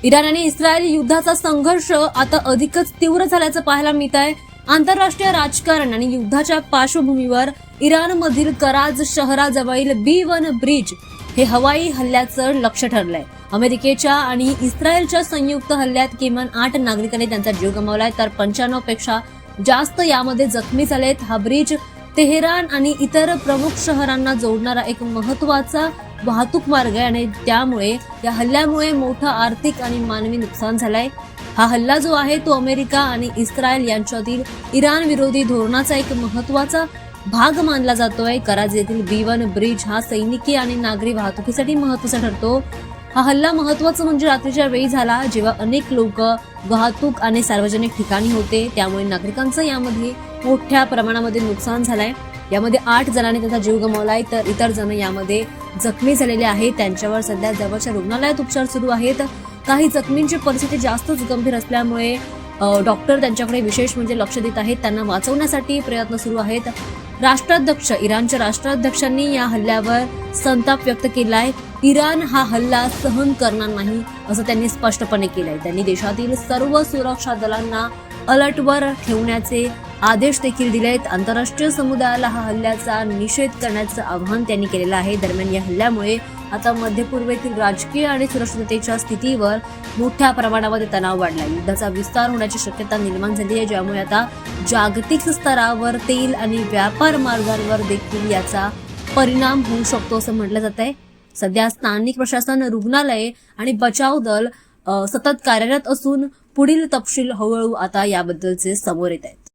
Iran आणि Israel युद्धाचा संघर्ष आता अधिकच तीव्र झाल्याचं पाहायला मिळत आहे। आंतरराष्ट्रीय राजकारण आणि युद्धाच्या पार्श्वभूमीवर इराणमधील कराज शहराजवळील B1 ब्रिज हे हवाई हल्ल्याचं लक्ष ठरलंय। अमेरिकेच्या आणि इस्रायलच्या संयुक्त हल्ल्यात किमान 8 नागरिकांनी त्यांचा जीव गमावलाय, तर 95 पेक्षा जास्त यामध्ये जखमी झालेत। हा ब्रिज तेहरान आणि इतर प्रमुख शहरांना जोडणारा एक महत्त्वाचा वाहतूक मार्ग आहे आणि त्यामुळे या हल्ल्यामुळे मोठं आर्थिक आणि मानवी नुकसान झालंय। हा हल्ला जो आहे तो अमेरिका आणि इस्रायल यांच्यातील इराण विरोधी धोरणाचा एक महत्त्वाचा भाग मानला जातोय। कराज येथील B1 ब्रिज हा सैनिकी आणि नागरी वाहतुकीसाठी महत्त्वाचा ठरतो। हा हल्ला महत्त्वाचा म्हणजे रात्रीच्या वेळी झाला, जेव्हा अनेक लोक वाहतूक आणि सार्वजनिक ठिकाणी होते, त्यामुळे नागरिकांचं यामध्ये मोठ्या प्रमाणामध्ये नुकसान झालंय। यामध्ये 8 जणांनी त्यांचा जीव गमावलाय, तर इतर जण यामध्ये जखमी झालेले आहेत। त्यांच्यावर सध्या जवळच्या रुग्णालयात उपचार सुरू आहेत। काही जखमींची परिस्थिती जास्तच गंभीर असल्यामुळे डॉक्टर त्यांच्याकडे विशेष म्हणजे लक्ष देत आहेत, त्यांना वाचवण्यासाठी प्रयत्न सुरू आहेत। इराणच्या राष्ट्राध्यक्षांनी या हल्ल्यावर संताप व्यक्त केलाय। इराण हा हल्ला सहन करणार नाही असं त्यांनी स्पष्टपणे केलंय। त्यांनी देशातील सर्व सुरक्षा दलांना अलर्टवर ठेवण्याचे आदेश देखील दिलेत। आंतरराष्ट्रीय समुदायाला हा हल्ल्याचा निषेध करण्याचं आवाहन त्यांनी केलेलं आहे। दरम्यान या हल्ल्यामुळे आता मध्य पूर्वेतील राजकीय आणि सुरक्षिततेच्या स्थितीवर मोठ्या प्रमाणामध्ये तणाव वाढलाय। युद्धाचा विस्तार होण्याची शक्यता निर्माण झाली आहे, ज्यामुळे आता जागतिक स्तरावर तेल आणि व्यापार मार्गांवर देखील याचा परिणाम होऊ शकतो असं म्हटलं जात आहे। सध्या स्थानिक प्रशासन, रुग्णालये आणि बचाव दल सतत कार्यरत असून पुढील तपशील हळूहळू आता याबद्दलचे समोर येत आहेत।